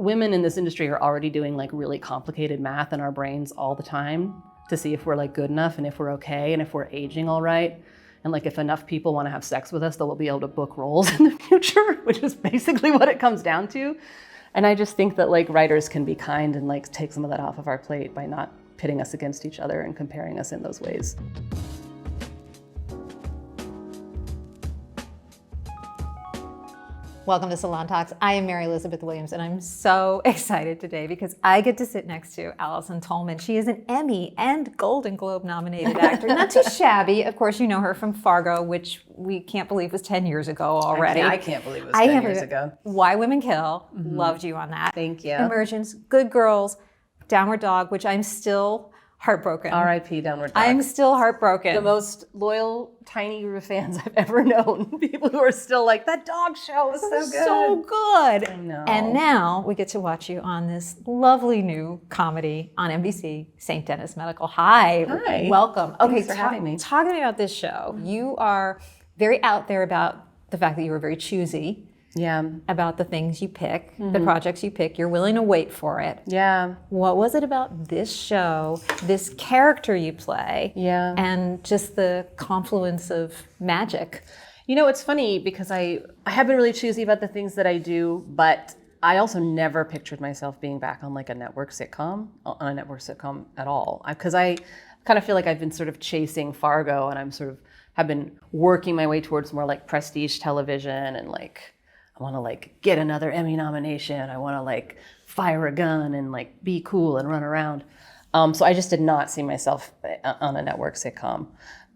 women in this industry are already doing like really complicated math in our brains all the time to see if we're like good enough and if we're okay and if we're aging all right. And like if enough people want to have sex with us, they'll be able to book roles in the future, which is basically what it comes down to. And I just think that like writers can be kind and like take some of that off of our plate by not pitting us against each other and comparing us in those ways. Welcome to Salon Talks. I am Mary Elizabeth Williams, and I'm so excited today because I get to sit next to Allison Tolman. She is an Emmy and Golden Globe nominated actor. Not too shabby. Of course, you know her from Fargo, which we can't believe was 10 years ago already. I can't believe it was 10 years ago. Why Women Kill. Loved you on that. Thank you. Emergence, Good Girls, Downward Dog, which I'm still heartbroken. R.I.P. Downward Dog. I'm still heartbroken. The most loyal tiny group of fans I've ever known. People who are still like, that dog show was so good. So good. I know. And now we get to watch you on this lovely new comedy on NBC, St. Denis Medical. Hi. Hi. Welcome. Thanks for having me. Talk to me about this show. You are very out there about the fact that you were very choosy. Yeah. About the things you pick, the projects you pick. You're willing to wait for it. Yeah. What was it about this show, this character you play, and just the confluence of magic? You know, it's funny because I have been really choosy about the things that I do, but I also never pictured myself being back on like a network sitcom at all. Because I kind of feel like I've been sort of chasing Fargo, and I'm sort of have been working my way towards more like prestige television, and like I want to like get another Emmy nomination. I want to like fire a gun and like be cool and run around. So I just did not see myself on a network sitcom.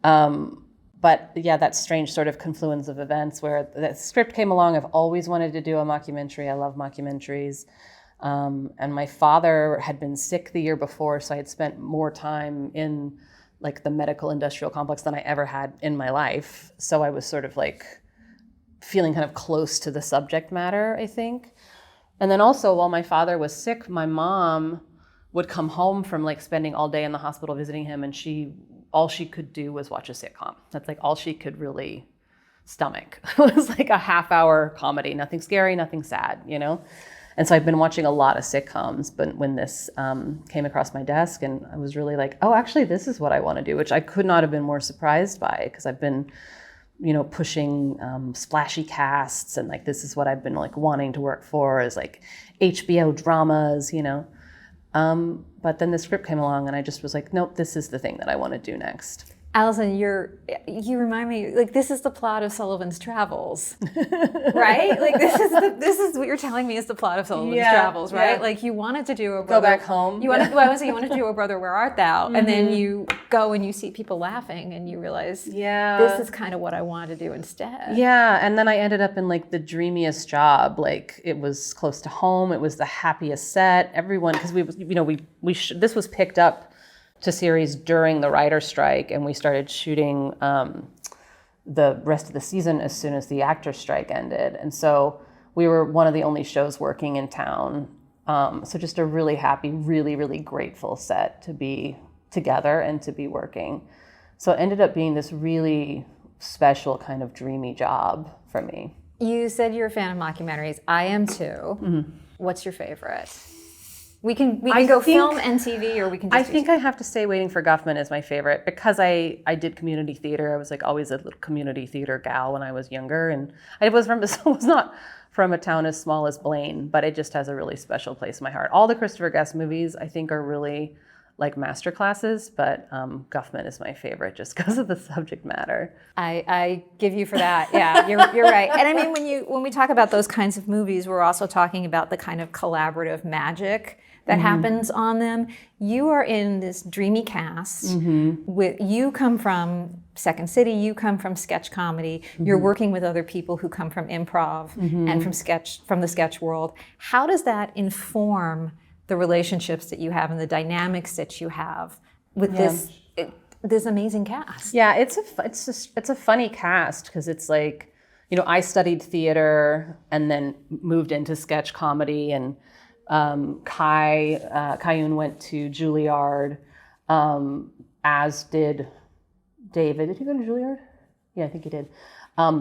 But yeah, that strange sort of confluence of events where the script came along. I've always wanted to do a mockumentary. I love mockumentaries. And my father had been sick the year before, so I had spent more time in like the medical industrial complex than I ever had in my life. So I was sort of like feeling kind of close to the subject matter, I think. And then also while my father was sick, my mom would come home from like spending all day in the hospital visiting him, and all she could do was watch a sitcom. That's like all she could really stomach. It was like a half-hour comedy, nothing scary, nothing sad, you know? And so I've been watching a lot of sitcoms, but when this came across my desk, and I was really like, oh, actually this is what I want to do, which I could not have been more surprised by, because I've been pushing splashy casts, and like this is what I've been like wanting to work for, is like HBO dramas, but then the script came along and I just was like, nope, this is the thing that I want to do next. Allison, you remind me, like, this is the plot of Sullivan's Travels, right? Like, this is what you're telling me is the plot of Sullivan's Travels, right? Yeah. Like, you wanted to do a Brother... Go back home. You wanted to do a Brother, Where Art Thou? And then you go and you see people laughing and you realize, this is kind of what I wanted to do instead. Yeah, and then I ended up in, like, the dreamiest job. Like, it was close to home. It was the happiest set. Everyone, because this was picked up to series during the writer's strike, and we started shooting the rest of the season as soon as the actor's strike ended. And so we were one of the only shows working in town. So just a really happy, really, really grateful set to be together and to be working. So it ended up being this really special kind of dreamy job for me. You said you're a fan of mockumentaries. I am too. What's your favorite? We can go film and TV, or we can just I have to say Waiting for Guffman is my favorite, because I did community theater. I was like always a little community theater gal when I was younger, and I was not from a town as small as Blaine, but it just has a really special place in my heart. All the Christopher Guest movies I think are really like master classes, but Guffman is my favorite just because of the subject matter. I give you for that. Yeah, you're right. And I mean, when we talk about those kinds of movies, we're also talking about the kind of collaborative magic that happens on them. You are in this dreamy cast. You come from Second City. You come from sketch comedy. You're working with other people who come from improv and from the sketch world. How does that inform the relationships that you have and the dynamics that you have with this amazing cast? Yeah, it's a funny cast, because it's like, I studied theater and then moved into sketch comedy, and Kai-Yoon went to Juilliard, as did David. Did he go to Juilliard? Yeah, I think he did.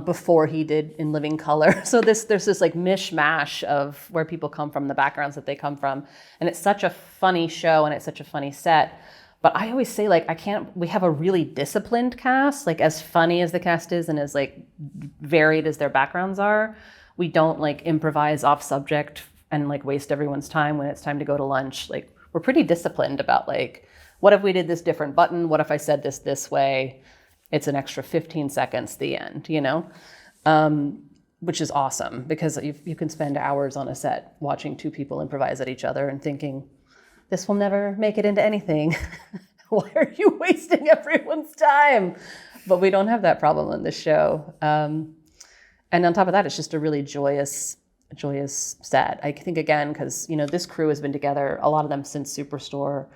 before he did In Living Color. So there's this like mishmash of where people come from, the backgrounds that they come from. And it's such a funny show and it's such a funny set. But I always say, like, we have a really disciplined cast, like as funny as the cast is and as like varied as their backgrounds are. We don't like improvise off subject and like waste everyone's time when it's time to go to lunch. Like, we're pretty disciplined about like, what if we did this different button? What if I said this way? It's an extra 15 seconds, the end, you know? Which is awesome because you can spend hours on a set watching two people improvise at each other and thinking, this will never make it into anything. Why are you wasting everyone's time? But we don't have that problem on this show. And on top of that, it's just a really joyous set. I think, again, because, you know, this crew has been together, a lot of them since Superstore,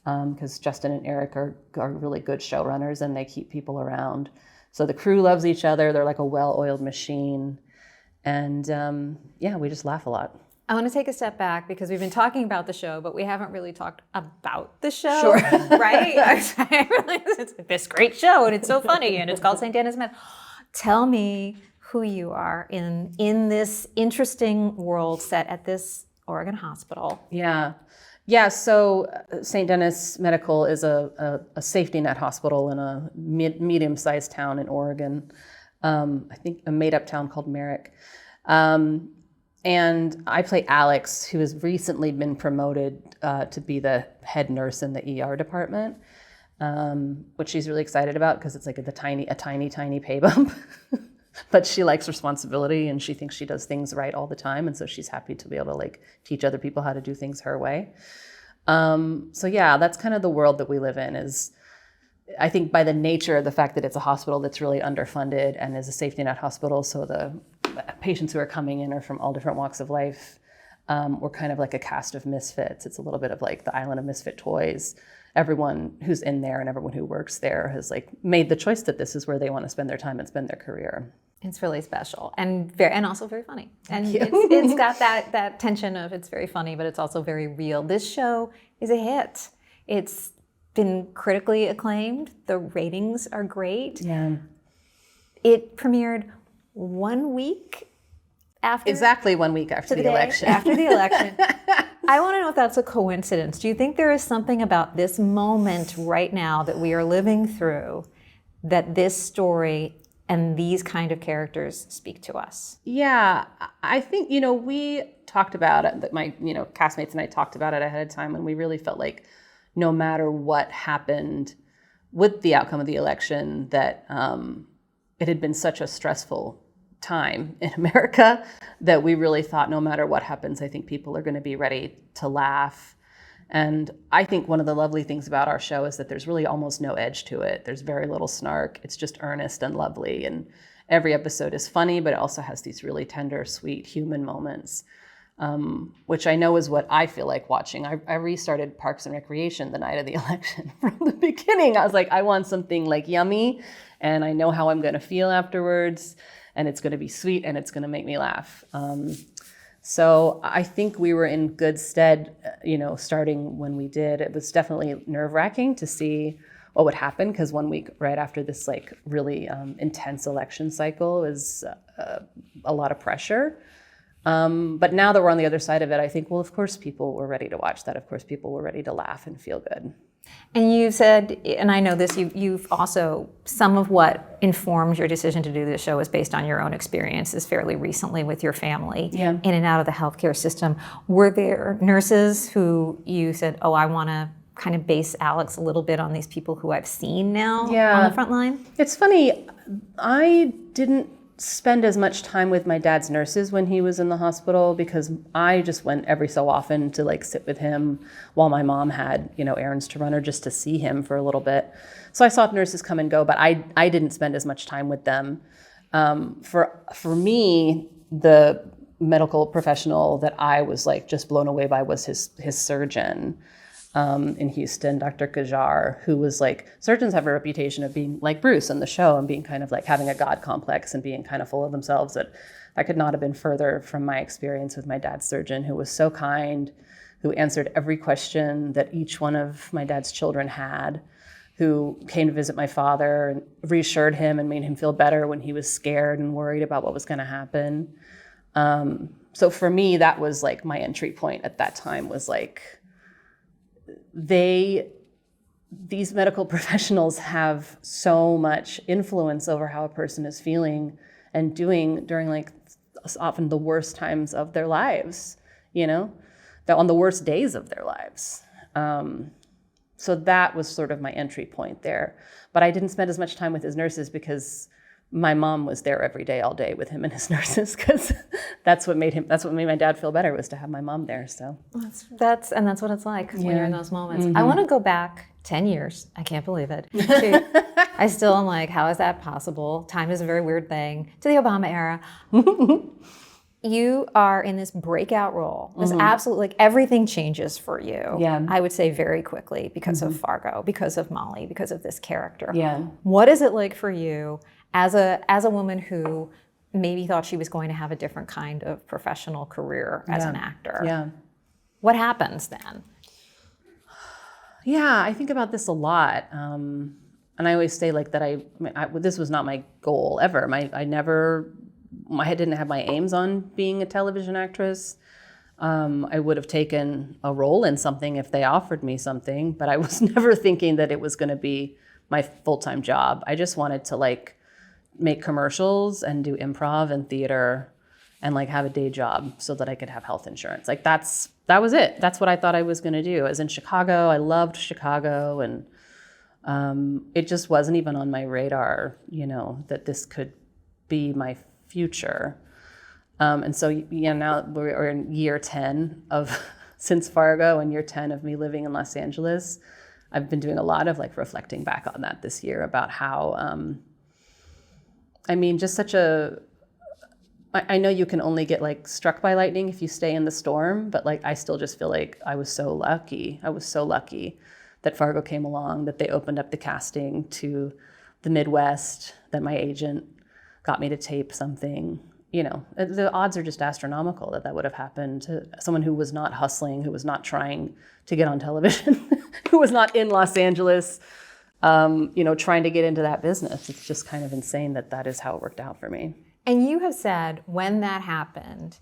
because Justin and Eric are really good showrunners and they keep people around. So the crew loves each other. They're like a well-oiled machine. And we just laugh a lot. I want to take a step back because we've been talking about the show, but we haven't really talked about the show, sure. Right? It's this great show and it's so funny and it's called St. Denis Medical. Tell me who you are in this interesting world set at this Oregon hospital. Yeah, so St. Denis Medical is a safety net hospital in a medium-sized town in Oregon. I think a made-up town called Merrick. And I play Alex, who has recently been promoted to be the head nurse in the ER department, which she's really excited about because it's like a tiny pay bump. But she likes responsibility and she thinks she does things right all the time. And so she's happy to be able to like teach other people how to do things her way. So yeah, that's kind of the world that we live in. Is I think by the nature of the fact that it's a hospital that's really underfunded and is a safety net hospital, so the patients who are coming in are from all different walks of life. We're kind of like a cast of misfits. It's a little bit of like the island of misfit toys. Everyone who's in there and everyone who works there has like made the choice that this is where they want to spend their time and spend their career. It's really special and also very funny. And it's got that tension of it's very funny, but it's also very real. This show is a hit. It's been critically acclaimed. The ratings are great. Yeah. It premiered 1 week after. Exactly 1 week after the election. After the election. I want to know if that's a coincidence. Do you think there is something about this moment right now that we are living through that this story and these kind of characters speak to us? Yeah, I think, we talked about it, that my, castmates and I talked about it ahead of time, and we really felt like no matter what happened with the outcome of the election, that it had been such a stressful time in America that we really thought no matter what happens, I think people are going to be ready to laugh. And I think one of the lovely things about our show is that there's really almost no edge to it. There's very little snark. It's just earnest and lovely. And every episode is funny, but it also has these really tender, sweet human moments, which I know is what I feel like watching. I restarted Parks and Recreation the night of the election from the beginning. I was like, I want something like yummy, and I know how I'm going to feel afterwards, and it's going to be sweet, and it's going to make me laugh. So I think we were in good stead, starting when we did. It was definitely nerve-wracking to see what would happen, because 1 week right after this like really intense election cycle is a lot of pressure. But now that we're on the other side of it, I think, well, of course people were ready to watch that. Of course people were ready to laugh and feel good. And you said, and I know this, you've also, some of what informed your decision to do this show is based on your own experiences fairly recently with your family in and out of the healthcare system. Were there nurses who you said, I want to kind of base Alex a little bit on these people who I've seen now on the front line? It's funny, I didn't spend as much time with my dad's nurses when he was in the hospital, because I just went every so often to like sit with him while my mom had, errands to run, or just to see him for a little bit. So I saw nurses come and go, but I didn't spend as much time with them. For me, the medical professional that I was like just blown away by was his surgeon. In Houston, Dr. Kajar, who was like, surgeons have a reputation of being like Bruce in the show and being kind of like having a God complex and being kind of full of themselves. That could not have been further from my experience with my dad's surgeon, who was so kind, who answered every question that each one of my dad's children had, who came to visit my father and reassured him and made him feel better when he was scared and worried about what was going to happen. So for me, that was like my entry point at that time, was like, these medical professionals have so much influence over how a person is feeling and doing during like often the worst times of their lives, on the worst days of their lives. So that was sort of my entry point there. But I didn't spend as much time with his nurses because my mom was there every day, all day with him and his nurses, because that's what made my dad feel better, was to have my mom there. So that's what it's like when you're in those moments. Mm-hmm. I want to go back 10 years. I can't believe it. I still am like, how is that possible? Time is a very weird thing. To the Obama era. You are in this breakout role. This absolutely, like, everything changes for you. Yeah. I would say very quickly because of Fargo, because of Molly, because of this character. Yeah. What is it like for you as a woman who maybe thought she was going to have a different kind of professional career as an actor? Yeah. What happens then? Yeah, I think about this a lot. And I always say like that this was not my goal ever. I didn't have my aims on being a television actress. I would have taken a role in something if they offered me something, but I was never thinking that it was going to be my full-time job. I just wanted to like make commercials and do improv and theater and like have a day job so that I could have health insurance. Like that was it. That's what I thought I was going to do. I was in Chicago. I loved Chicago, and it just wasn't even on my radar, that this could be my future. And so, now we're in year 10 of since Fargo, and year 10 of me living in Los Angeles. I've been doing a lot of like reflecting back on that this year about how, I know you can only get like struck by lightning if you stay in the storm, but like I still just feel like I was so lucky. I was so lucky that Fargo came along, that they opened up the casting to the Midwest, that my agent got me to tape something. The odds are just astronomical that would have happened to someone who was not hustling, who was not trying to get on television, who was not in Los Angeles, trying to get into that business. It's just kind of insane that is how it worked out for me. And you have said when that happened,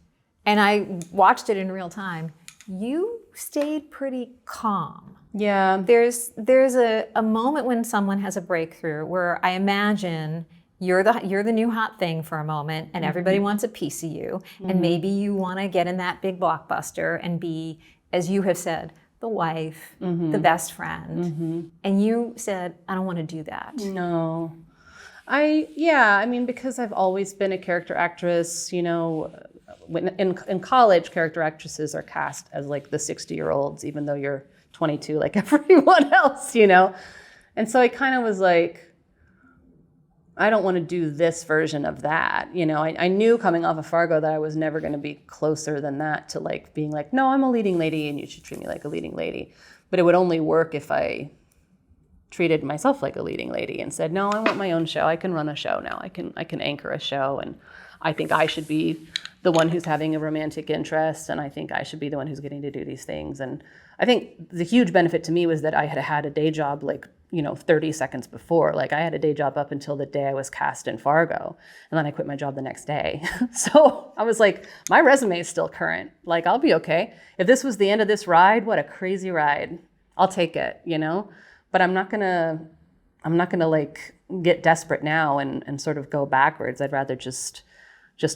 and I watched it in real time, you stayed pretty calm. Yeah. There's a moment when someone has a breakthrough where I imagine you're the new hot thing for a moment, and everybody wants a piece of you, and maybe you want to get in that big blockbuster and be, as you have said, the wife, the best friend. And you said, I don't want to do that. No. Because I've always been a character actress, when in college, character actresses are cast as like the 60-year-olds, even though you're 22 like everyone else, And so I kind of was like, I don't want to do this version of that. I knew coming off of Fargo that I was never going to be closer than that to like being like, no, I'm a leading lady and you should treat me like a leading lady. But it would only work if I treated myself like a leading lady and said, no, I want my own show. I can run a show now. I can anchor a show, and I think I should be the one who's having a romantic interest, and I think I should be the one who's getting to do these things. And I think the huge benefit to me was that I had a day job 30 seconds before. Like I had a day job up until the day I was cast in Fargo, and then I quit my job the next day. So I was like, my resume is still current. Like I'll be okay. If this was the end of this ride, what a crazy ride. I'll take it, But I'm not gonna like get desperate now and sort of go backwards. I'd rather just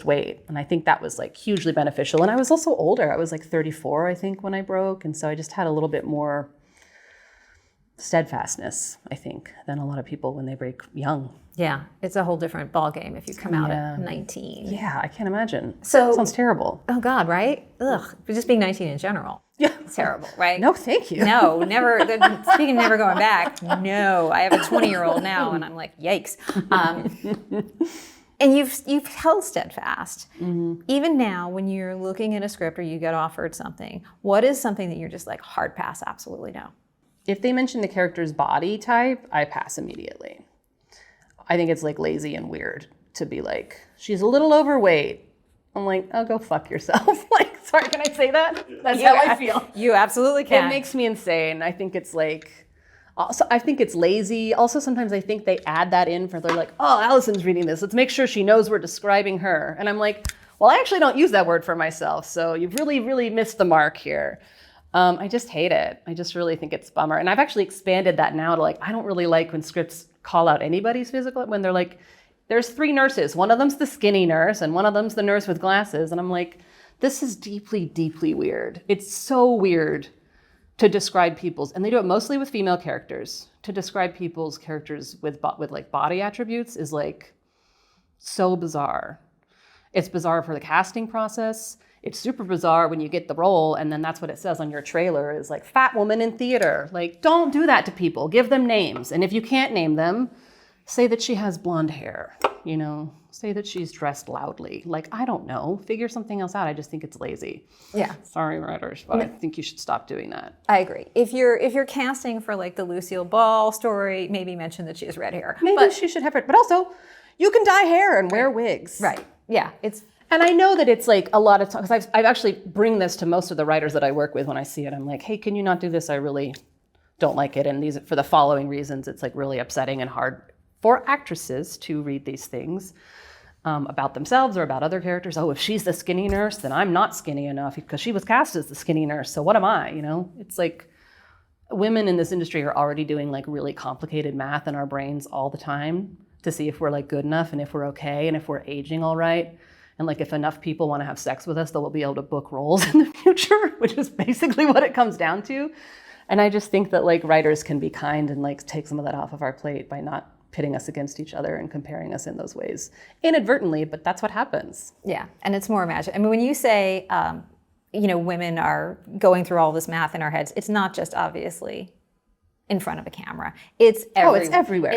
wait. And I think that was like hugely beneficial. And I was also older. I was like 34, I think, when I broke. And so I just had a little bit more steadfastness, I think, than a lot of people when they break young. Yeah, it's a whole different ballgame if you come out at 19. Yeah, I can't imagine. So sounds terrible. Oh God, right? Ugh, just being 19 in general. Yeah, it's terrible, right? No, thank you. No, never. Speaking of never going back, no. I have a 20-year-old now, and I'm like, yikes. And you've held steadfast. Even now, when you're looking at a script or you get offered something, what is something that you're just like hard pass? Absolutely no. If they mention the character's body type, I pass immediately. I think it's like lazy and weird to be like, she's a little overweight. I'm like, oh, go fuck yourself. Like, sorry, can I say that? That's how I feel. You absolutely can. It makes me insane. I think it's like, Also, I think it's lazy. Also, sometimes I think they add that in they're like, oh, Allison's reading this. Let's make sure she knows we're describing her. And I'm like, well, I actually don't use that word for myself. So you've really, really missed the mark here. I just hate it. I just really think it's a bummer. And I've actually expanded that now to like, I don't really like when scripts call out anybody's physical, when they're like, there's 3 nurses. One of them's the skinny nurse and one of them's the nurse with glasses. And I'm like, this is deeply, deeply weird. It's so weird to describe people's, and they do it mostly with female characters, to describe people's characters with like body attributes is like so bizarre. It's bizarre for the casting process. It's super bizarre when you get the role and then that's what it says on your trailer is like fat woman in theater. Like, don't do that to people. Give them names. And if you can't name them, say that she has blonde hair, you know, say that she's dressed loudly. Like, I don't know, figure something else out. I just think it's lazy. Yeah. Sorry, writers, but I think you should stop doing that. I agree. If you're casting for like the Lucille Ball story, maybe mention that she has red hair. Maybe she should have it, but also you can dye hair and wear wigs. Right. Yeah. And I know that it's like a lot of times, because I've actually bring this to most of the writers that I work with when I see it. I'm like, hey, can you not do this? I really don't like it. And these, for the following reasons, it's like really upsetting and hard for actresses to read these things about themselves or about other characters. Oh, if she's the skinny nurse, then I'm not skinny enough because she was cast as the skinny nurse. So what am I, you know? It's like women in this industry are already doing like really complicated math in our brains all the time to see if we're like good enough and if we're okay and if we're aging all right. And like if enough people want to have sex with us, they'll be able to book roles in the future, which is basically what it comes down to. And I just think that like writers can be kind and like take some of that off of our plate by not pitting us against each other and comparing us in those ways inadvertently, but that's what happens. Yeah, and it's more imagined. I mean, when you say, you know, women are going through all this math in our heads, it's not just obviously in front of a camera. It's everywhere. Oh, it's everywhere.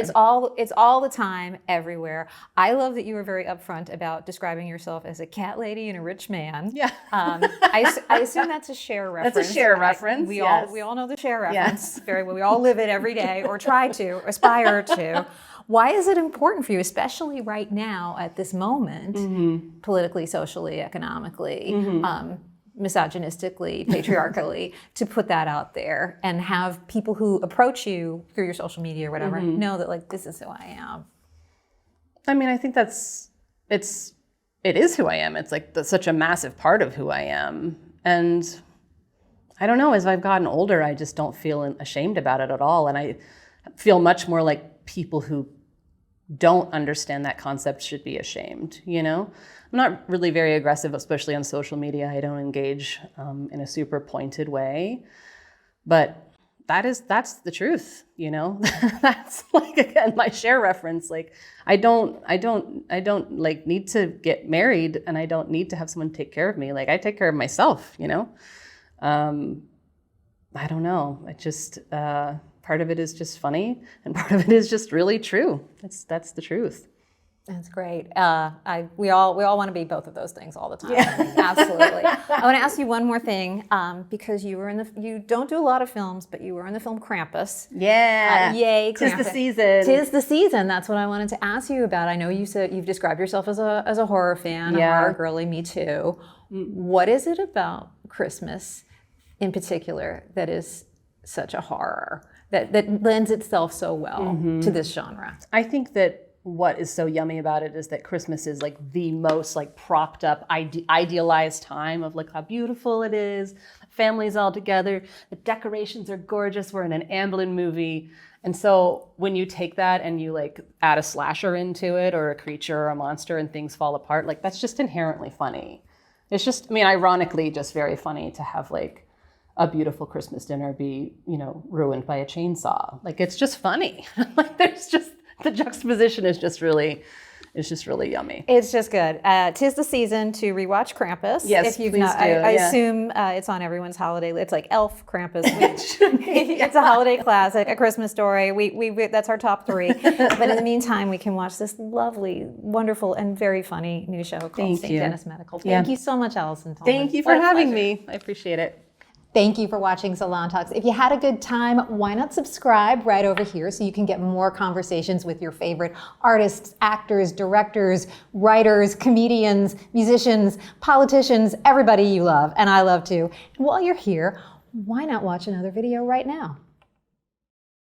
It's all the time, everywhere. I love that you were very upfront about describing yourself as a cat lady and a rich man. Yeah. I assume that's a Cher reference. That's a Cher reference. We yes. all know the Cher reference very well. We all live it every day or try to, aspire to. Why is it important for you, especially right now at this moment, politically, socially, economically, misogynistically, patriarchally, to put that out there and have people who approach you through your social media or whatever know that like this is who I am? I mean, I think it is who I am. It's like such a massive part of who I am. And I don't know, as I've gotten older, I just don't feel ashamed about it at all. And I feel much more like people who don't understand that concept should be ashamed, you know? I'm not really very aggressive, especially on social media. I don't engage in a super pointed way, but that's the truth, you know? That's like, again, my Cher reference. Like, I don't like need to get married and I don't need to have someone take care of me. Like, I take care of myself, you know? I don't know. It just, part of it is just funny and part of it is just really true. That's the truth. That's great. We all want to be both of those things all the time. Yeah. Absolutely. I want to ask you one more thing because you don't do a lot of films, but you were in the film Krampus. Yeah. Yay, Tis Krampus. the season. Tis the season. That's what I wanted to ask you about. I know you said you've described yourself as a horror fan, a horror girly. Me too. What is it about Christmas, in particular, that is such a horror that lends itself so well to this genre? I think that what is so yummy about it is that Christmas is like the most like propped up, idealized time of like how beautiful it is. Families all together. The decorations are gorgeous. We're in an Amblin movie. And so when you take that and you like add a slasher into it or a creature or a monster and things fall apart, like that's just inherently funny. It's just, I mean, ironically, just very funny to have like a beautiful Christmas dinner be, you know, ruined by a chainsaw. Like it's just funny. Like there's just, the juxtaposition is just really yummy. It's just good. 'Tis the season to rewatch Krampus. Yes, if you've please not, do. I assume it's on everyone's holiday. It's like Elf, Krampus. It's a holiday classic, A Christmas Story. We that's our top 3. But in the meantime, we can watch this lovely, wonderful, and very funny new show called Denis Medical. Thank you so much, Allison Tolman. Thank you for having me. I appreciate it. Thank you for watching Salon Talks. If you had a good time, why not subscribe right over here so you can get more conversations with your favorite artists, actors, directors, writers, comedians, musicians, politicians, everybody you love, and I love too. And while you're here, why not watch another video right now?